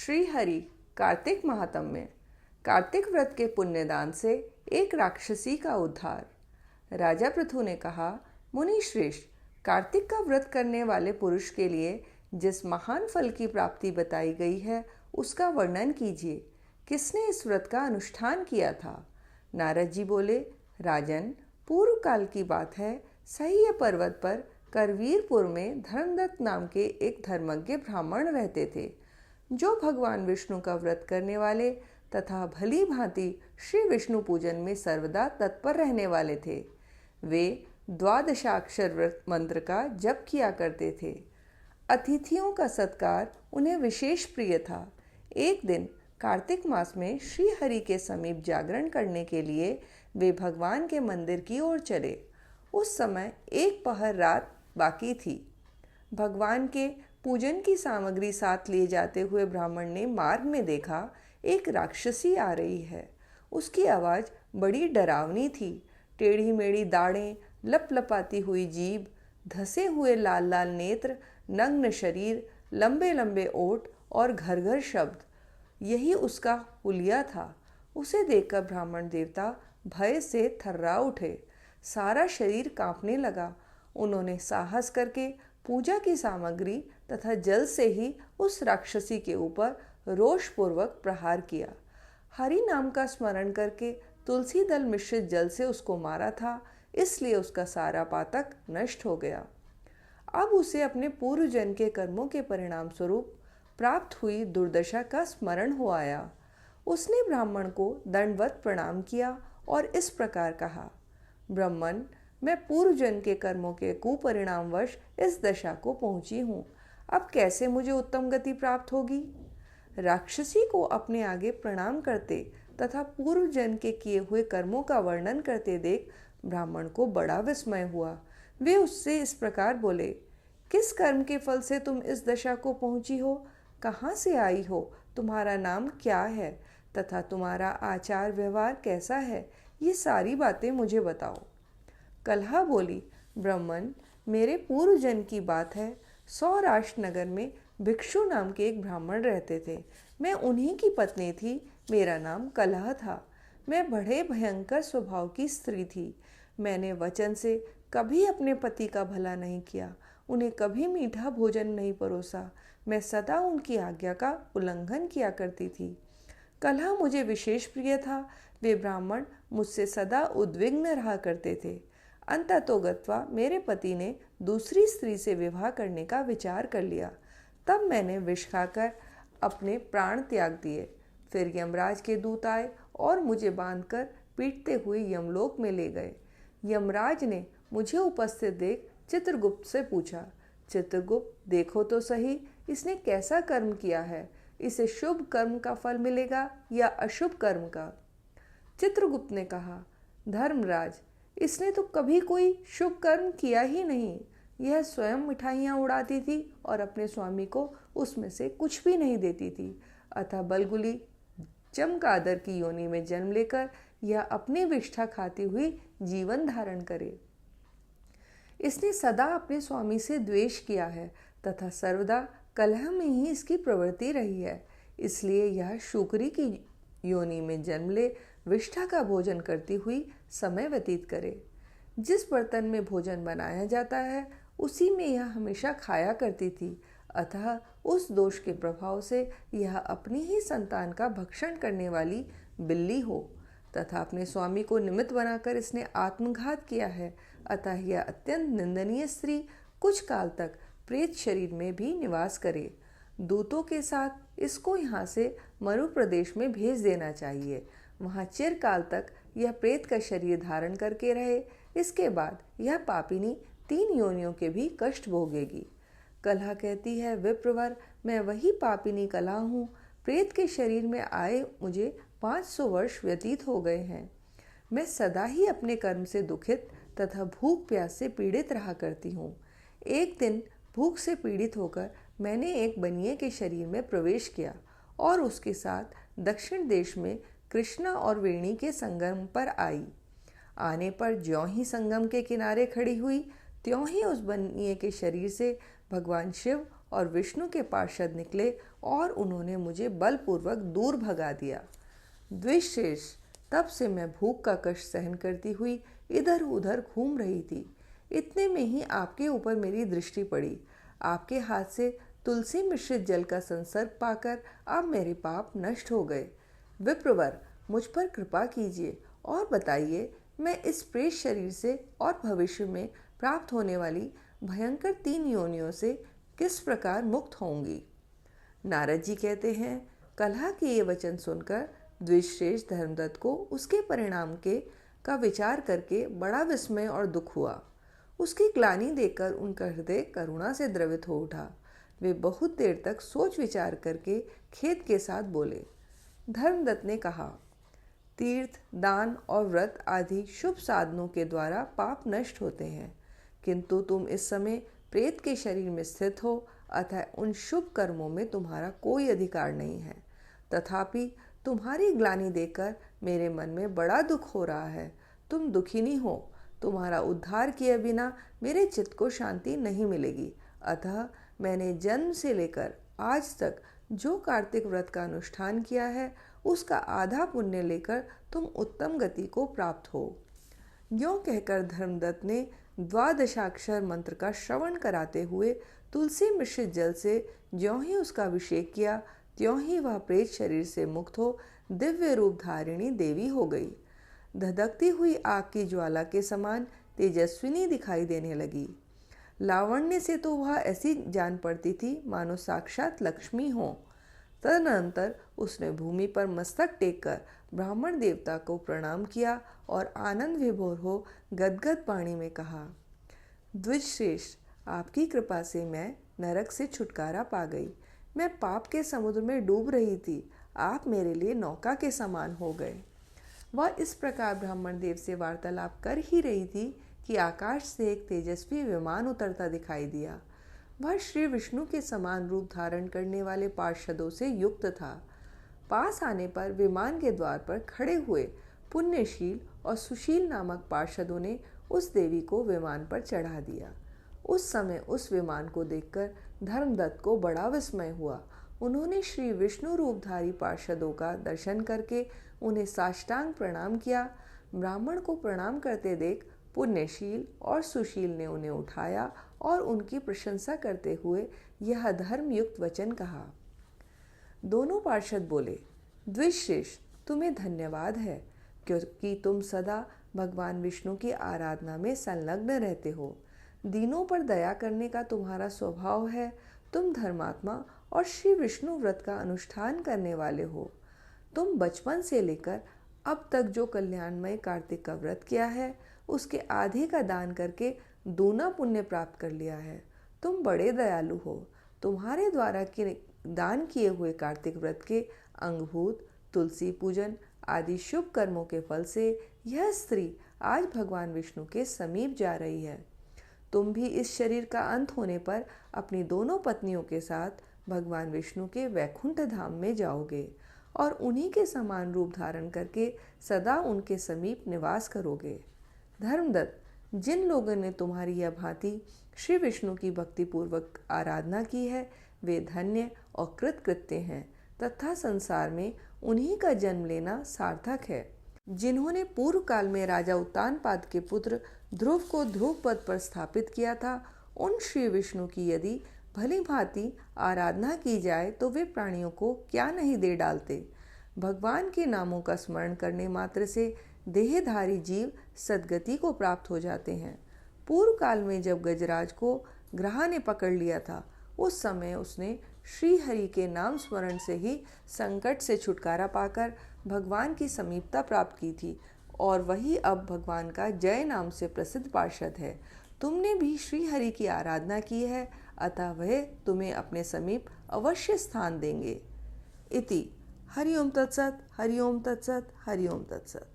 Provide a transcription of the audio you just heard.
श्री हरि कार्तिक महात्म्य। कार्तिक व्रत के पुण्यदान से एक राक्षसी का उद्धार। राजा पृथु ने कहा, मुनि श्रेष्ठ, कार्तिक का व्रत करने वाले पुरुष के लिए जिस महान फल की प्राप्ति बताई गई है उसका वर्णन कीजिए। किसने इस व्रत का अनुष्ठान किया था? नारद जी बोले, राजन, पूर्व काल की बात है। सह्य पर्वत पर करवीरपुर में धर्मदत्त नाम के एक धर्मज्ञ ब्राह्मण रहते थे, जो भगवान विष्णु का व्रत करने वाले तथा भली भांति श्री विष्णु पूजन में सर्वदा तत्पर रहने वाले थे। वे द्वादशाक्षर व्रत मंत्र का जप किया करते थे। अतिथियों का सत्कार उन्हें विशेष प्रिय था। एक दिन कार्तिक मास में श्री हरि के समीप जागरण करने के लिए वे भगवान के मंदिर की ओर चले। उस समय एक पहर रात बाकी थी। भगवान के पूजन की सामग्री साथ ले जाते हुए ब्राह्मण ने मार्ग में देखा, एक राक्षसी आ रही है। उसकी आवाज़ बड़ी डरावनी थी। टेढ़ी मेढ़ी दाढ़ें, लपलपाती हुई जीभ, धसे हुए लाल लाल नेत्र, नग्न शरीर, लंबे लंबे ओठ और घर घर शब्द, यही उसका हुलिया था। उसे देखकर ब्राह्मण देवता भय से थर्रा उठे। सारा शरीर कांपने लगा। उन्होंने साहस करके पूजा की सामग्री तथा जल से ही उस राक्षसी के ऊपर रोषपूर्वक प्रहार किया। हरि नाम का स्मरण करके तुलसी दल मिश्रित जल से उसको मारा था, इसलिए उसका सारा पातक नष्ट हो गया। अब उसे अपने पूर्व जन्म के कर्मों के परिणाम स्वरूप प्राप्त हुई दुर्दशा का स्मरण हो आया। उसने ब्राह्मण को दंडवत प्रणाम किया और इस प्रकार कहा, ब्राह्मण, मैं पूर्व जन्म के कर्मों के कुपरिणामवश इस दशा को पहुंची हूँ। अब कैसे मुझे उत्तम गति प्राप्त होगी? राक्षसी को अपने आगे प्रणाम करते तथा पूर्व जन्म के किए हुए कर्मों का वर्णन करते देख ब्राह्मण को बड़ा विस्मय हुआ। वे उससे इस प्रकार बोले, किस कर्म के फल से तुम इस दशा को पहुंची हो? कहाँ से आई हो? तुम्हारा नाम क्या है तथा तुम्हारा आचार व्यवहार कैसा है? ये सारी बातें मुझे बताओ। कलहा बोली, ब्राह्मण, मेरे पूर्व जन्म की बात है। सौराष्ट्र नगर में भिक्षु नाम के एक ब्राह्मण रहते थे। मैं उन्हीं की पत्नी थी। मेरा नाम कलह था। मैं बड़े भयंकर स्वभाव की स्त्री थी। मैंने वचन से कभी अपने पति का भला नहीं किया, उन्हें कभी मीठा भोजन नहीं परोसा। मैं सदा उनकी आज्ञा का उल्लंघन किया करती थी। कलह मुझे विशेष प्रिय था। वे ब्राह्मण मुझसे सदा उद्विग्न रहा करते थे। अंततोगत्वा मेरे पति ने दूसरी स्त्री से विवाह करने का विचार कर लिया। तब मैंने विष खाकर अपने प्राण त्याग दिए। फिर यमराज के दूत आए और मुझे बांधकर पीटते हुए यमलोक में ले गए। यमराज ने मुझे उपस्थित देख चित्रगुप्त से पूछा, चित्रगुप्त, देखो तो सही, इसने कैसा कर्म किया है? इसे शुभ कर्म का फल मिलेगा या अशुभ कर्म का? चित्रगुप्त ने कहा, धर्मराज, इसने तो कभी कोई शुभ कर्म किया ही नहीं। यह स्वयं मिठाइयाँ उड़ाती थी और अपने स्वामी को उसमें से कुछ भी नहीं देती थी। अतः बलगुली चमगादड़ की योनि में जन्म लेकर यह अपनी विष्ठा खाती हुई जीवन धारण करे। इसने सदा अपने स्वामी से द्वेष किया है तथा सर्वदा कलह में ही इसकी प्रवृत्ति रही है। इसलिए यह शुक्री की योनि में जन्म ले विष्ठा का भोजन करती हुई समय व्यतीत करे। जिस बर्तन में भोजन बनाया जाता है उसी में यह हमेशा खाया करती थी। अतः उस दोष के प्रभाव से यह अपनी ही संतान का भक्षण करने वाली बिल्ली हो तथा अपने स्वामी को निमित्त बनाकर इसने आत्मघात किया है। अतः यह अत्यंत निंदनीय स्त्री कुछ काल तक प्रेत शरीर में भी निवास करे। दूतों के साथ इसको यहाँ से मरु प्रदेश में भेज देना चाहिए। वहाँ चिरकाल तक यह प्रेत का शरीर धारण करके रहे। इसके बाद यह पापिनी 3 योनियों के भी कष्ट भोगेगी। कलह कहती है, विप्रवर, मैं वही पापिनी कलह हूँ। प्रेत के शरीर में आए मुझे 500 वर्ष व्यतीत हो गए हैं। मैं सदा ही अपने कर्म से दुखित तथा भूख प्यास से पीड़ित रहा करती हूँ। एक दिन भूख से पीड़ित होकर मैंने एक बनिए के शरीर में प्रवेश किया और उसके साथ दक्षिण देश में कृष्णा और वेणी के संगम पर आई। आने पर ज्यों ही संगम के किनारे खड़ी हुई, त्यों ही उस बनिए के शरीर से भगवान शिव और विष्णु के पार्षद निकले और उन्होंने मुझे बलपूर्वक दूर भगा दिया। द्विशेष, तब से मैं भूख का कष्ट सहन करती हुई इधर उधर घूम रही थी। इतने में ही आपके ऊपर मेरी दृष्टि पड़ी। आपके हाथ से तुलसी मिश्रित जल का संसर्ग पाकर अब मेरे पाप नष्ट हो गए। विप्रवर, मुझ पर कृपा कीजिए और बताइए मैं इस प्रेत शरीर से और भविष्य में प्राप्त होने वाली भयंकर 3 योनियों से किस प्रकार मुक्त होंगी। नारद जी कहते हैं, कलह के ये वचन सुनकर द्विश्रेष्ठ धर्मदत्त को उसके परिणाम का विचार करके बड़ा विस्मय और दुख हुआ। उसकी ग्लानि देखकर उनका हृदय करुणा से द्रवित हो उठा। वे बहुत देर तक सोच विचार करके खेद के साथ बोले। धर्मदत्त ने कहा, तीर्थ, दान और व्रत आदि शुभ साधनों के द्वारा पाप नष्ट होते हैं, किंतु तुम इस समय प्रेत के शरीर में स्थित हो, अतः उन शुभ कर्मों में तुम्हारा कोई अधिकार नहीं है। तथापि तुम्हारी ग्लानि देखकर मेरे मन में बड़ा दुख हो रहा है। तुम दुखिनी हो। तुम्हारा उद्धार किए बिना मेरे चित्त को शांति नहीं मिलेगी। अतः मैंने जन्म से लेकर आज तक जो कार्तिक व्रत का अनुष्ठान किया है, उसका आधा पुण्य लेकर तुम उत्तम गति को प्राप्त हो। यों कहकर धर्मदत्त ने द्वादशाक्षर मंत्र का श्रवण कराते हुए तुलसी मिश्रित जल से ज्यों ही उसका अभिषेक किया, त्यों ही वह प्रेत शरीर से मुक्त हो दिव्य रूप धारिणी देवी हो गई। धधकती हुई आग की ज्वाला के समान तेजस्विनी दिखाई देने लगी। लावण्य से तो वह ऐसी जान पड़ती थी मानो साक्षात लक्ष्मी हो। तदनंतर उसने भूमि पर मस्तक टेककर ब्राह्मण देवता को प्रणाम किया और आनंद विभोर हो गदगद वाणी में कहा, द्विजश्रेष्ठ, आपकी कृपा से मैं नरक से छुटकारा पा गई। मैं पाप के समुद्र में डूब रही थी, आप मेरे लिए नौका के समान हो गए। वह इस प्रकार ब्राह्मण देव से वार्तालाप कर ही रही थी कि आकाश से एक तेजस्वी विमान उतरता दिखाई दिया। वह श्री विष्णु के समान रूप धारण करने वाले पार्षदों से युक्त था। पास आने पर विमान के द्वार पर खड़े हुए पुण्यशील और सुशील नामक पार्षदों ने उस देवी को विमान पर चढ़ा दिया। उस समय उस विमान को देखकर धर्मदत्त को बड़ा विस्मय हुआ। उन्होंने श्री विष्णु रूपधारी पार्षदों का दर्शन करके उन्हें साष्टांग प्रणाम किया। ब्राह्मण को प्रणाम करते देख पुण्यशील और सुशील ने उन्हें उठाया और उनकी प्रशंसा करते हुए यह धर्मयुक्त वचन कहा। दोनों पार्षद बोले, द्विजश्रेष्ठ, तुम्हें धन्यवाद है, क्योंकि तुम सदा भगवान विष्णु की आराधना में संलग्न रहते हो। दीनों पर दया करने का तुम्हारा स्वभाव है। तुम धर्मात्मा और श्री विष्णु व्रत का अनुष्ठान करने वाले हो। तुम बचपन से लेकर अब तक जो कल्याणमय कार्तिक का व्रत किया है, उसके आधे का दान करके दूना पुण्य प्राप्त कर लिया है। तुम बड़े दयालु हो। तुम्हारे द्वारा दान किए हुए कार्तिक व्रत के अंगभूत, तुलसी पूजन आदि शुभ कर्मों के फल से यह स्त्री आज भगवान विष्णु के समीप जा रही है। तुम भी इस शरीर का अंत होने पर अपनी दोनों पत्नियों के साथ भगवान विष्णु के वैकुंठ धाम में जाओगे और उन्हीं के समान रूप धारण करके सदा उनके समीप निवास करोगे। धर्मदत्त, जिन लोगों ने तुम्हारी यह भांति श्री विष्णु की भक्तिपूर्वक आराधना की है, वे धन्य और कृतकृत्य हैं तथा संसार में उन्हीं का जन्म लेना सार्थक है। जिन्होंने पूर्व काल में राजा उत्तानपाद के पुत्र ध्रुव को ध्रुव पद पर स्थापित किया था, उन श्री विष्णु की यदि भली भांति आराधना की जाए तो वे प्राणियों को क्या नहीं दे डालते। भगवान के नामों का स्मरण करने मात्र से देहधारी जीव सद्गति को प्राप्त हो जाते हैं। पूर्व काल में जब गजराज को ग्रह ने पकड़ लिया था, उस समय उसने श्री हरि के नाम स्मरण से ही संकट से छुटकारा पाकर भगवान की समीपता प्राप्त की थी और वही अब भगवान का जय नाम से प्रसिद्ध पार्षद है। तुमने भी श्री हरि की आराधना की है, अतः वह तुम्हें अपने समीप अवश्य स्थान देंगे। इति हरि ओम तत्सत, हरि ओम तत्सत, हरि ओम तत्सत।